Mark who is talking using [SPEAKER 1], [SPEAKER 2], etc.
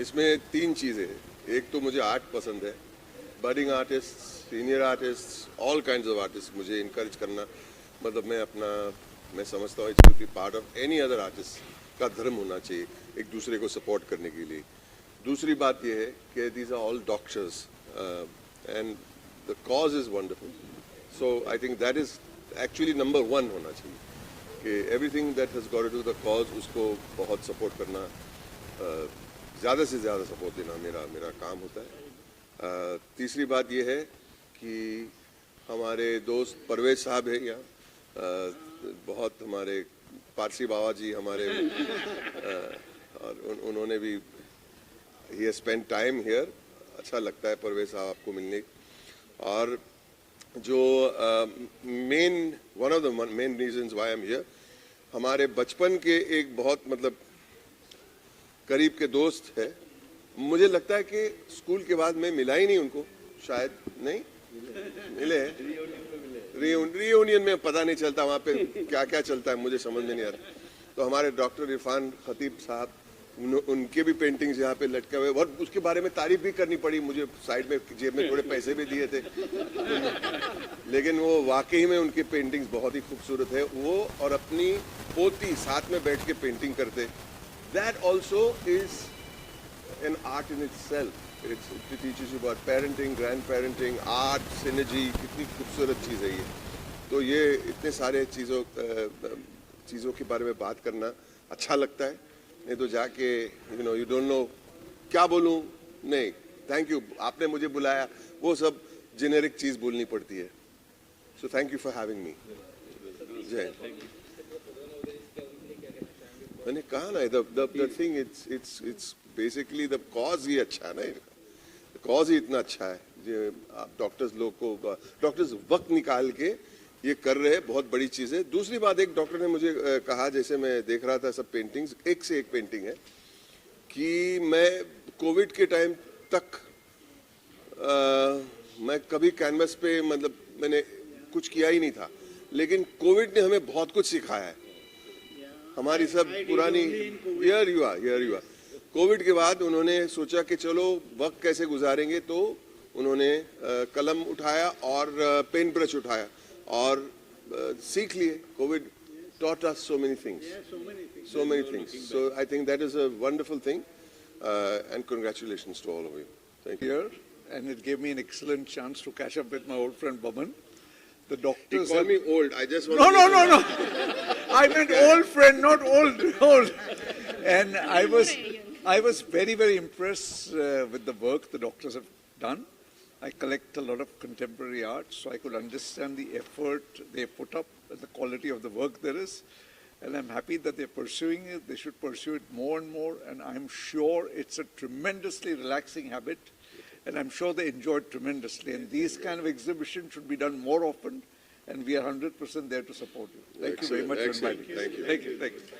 [SPEAKER 1] इसमें तीन चीज़ें हैं। एक तो मुझे आर्ट पसंद है, budding artist, senior artist, all kinds of artist मुझे इनकरेज करना, मतलब मैं समझता हूँ it should be part of any other artist का धर्म होना चाहिए, एक दूसरे को सपोर्ट करने के लिए। दूसरी बात यह है कि these are all doctors and the cause is wonderful, so I think that is actually number one होना चाहिए कि everything that has got to the cause, उसको बहुत सपोर्ट करना, ज़्यादा से ज़्यादा सपोर्ट देना मेरा काम होता है। तीसरी बात यह है कि हमारे दोस्त परवेज साहब है यहाँ, बहुत हमारे पारसी बाबा जी हमारे और उन्होंने भी ही स्पेंड टाइम हियर, अच्छा लगता है परवेज साहब आपको मिलने। और जो one of the main reasons why I am here, हमारे बचपन के एक बहुत मतलब करीब के दोस्त है, मुझे लगता है कि स्कूल के बाद मैं मिला ही नहीं उनको, शायद नहीं मिले हैं। रियूनियन में पता नहीं चलता वहाँ पे क्या क्या चलता है, मुझे समझ में नहीं आ रहा। तो हमारे डॉक्टर इरफान खतीब साहब, उनके भी पेंटिंग्स यहाँ पे लटके हुए, और उसके बारे में तारीफ भी करनी पड़ी मुझे, साइड में जेब में थोड़े पैसे भी दिए थे लेकिन वो वाकई में उनकी पेंटिंग्स बहुत ही खूबसूरत है। वो और अपनी पोती साथ में बैठ के पेंटिंग करते, that also is an art in itself. It teaches you about parenting, grandparenting, art, synergy, कितनी खूबसूरत चीज़ है ये। तो ये इतने सारे चीज़ों के बारे में बात करना अच्छा लगता है, नहीं तो जाके you don't know क्या बोलूँ, नहीं थैंक यू आपने मुझे बुलाया, वो सब जेनेरिक चीज़ बोलनी पड़ती है। So thank you for having me. जय। मैंने कहा ना, the thing it's basically the cause ही अच्छा है ना, कॉज ही इतना अच्छा है जो आप डॉक्टर्स वक्त निकाल के ये कर रहे हैं, बहुत बड़ी चीज़ है। दूसरी बात, एक डॉक्टर ने मुझे कहा, जैसे मैं देख रहा था सब पेंटिंग्स, एक से एक पेंटिंग है, कि मैं कोविड के टाइम तक मैं कभी कैनवस पे मतलब मैंने कुछ किया ही नहीं था, लेकिन कोविड ने हमें बहुत कुछ सिखाया है। हमारी सब पुरानी हियर यू आर कोविड के बाद उन्होंने सोचा कि चलो वक्त कैसे गुजारेंगे, तो उन्होंने कलम उठाया और पेन ब्रश उठाया और सीख लिए। Covid taught us so many things, so I think that is a wonderful thing, and congratulations to all of you. Thank you.
[SPEAKER 2] Here, and it gave me an excellent chance to catch up with my old friend Baman. The
[SPEAKER 1] He
[SPEAKER 2] doctors
[SPEAKER 1] called me old. I just want
[SPEAKER 2] no. I meant old friend, not old. And I was very, very impressed with the work the doctors have done. I collect a lot of contemporary art, so I could understand the effort they put up and the quality of the work there is. And I'm happy that they're pursuing it. They should pursue it more and more. And I'm sure it's a tremendously relaxing habit. And I'm sure they enjoy it tremendously. And these kind of exhibitions should be done more often. And we are 100% there to support you. Thank you very much for inviting us.
[SPEAKER 1] Thank you.
[SPEAKER 2] Thank you.